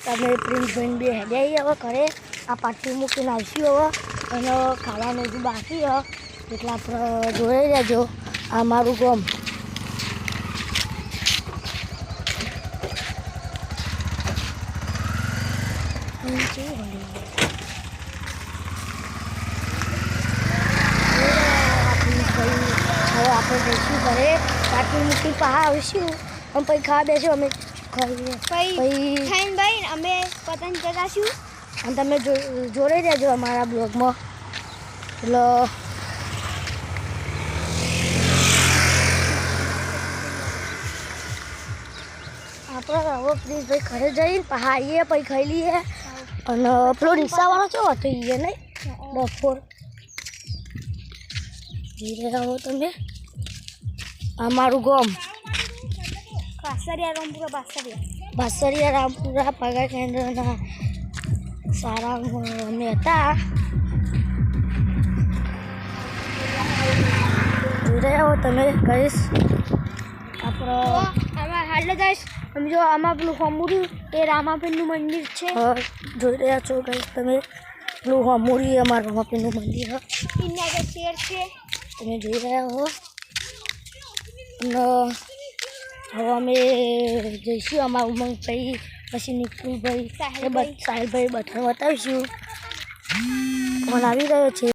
તમે પ્રિન્સભાઈ બે હેડ્યા હવે ઘરે આ પાટી મૂકીને આવશું હવે અને ખાવાનું હજુ બાકી હ એટલે આપણે જોઈ રહેજો આ મારું ગામ હવે આપણે જઈશું ઘરે પાટી મૂકી પહા આવીશું અમે પછી ખાવા બેસું અમે ખાઈએ પછી ખાઈને ભાઈ અમે પતંગ ચગાવીશું અને તમે જોડે રહેજો અમારા બ્લોગમાં એટલે આપણે હવે પ્લીઝ ભાઈ ઘરે જઈને પહા આવીએ પછી ખાઈ લઈએ અને પેલો રિક્ષાવાળો કેવો હતો એ નહીં બપોર ધીરે આવો તમે અમારું ગામ બાસરિયા રામપુરા પગાર કેન્દ્રના સારા અમે હતા ધીરે આવો તમે કહીશ આપણે હાલ જઈશ સમજો આમાં પેલું હોમુરી એ રામાપીરનું મંદિર છે જોઈ રહ્યા છો કહીશ તમે પેલું હોમુરી અમારું રામાપીરનું મંદિર ઇન્ડિયા કે શેર છે તમે જોઈ રહ્યા હો અને હવે અમે જઈશું અમારા ઉમંગભાઈ પછી નિકુલભાઈ સાહેલભાઈ બધા બતાવીશું ફોન આવી રહ્યો છે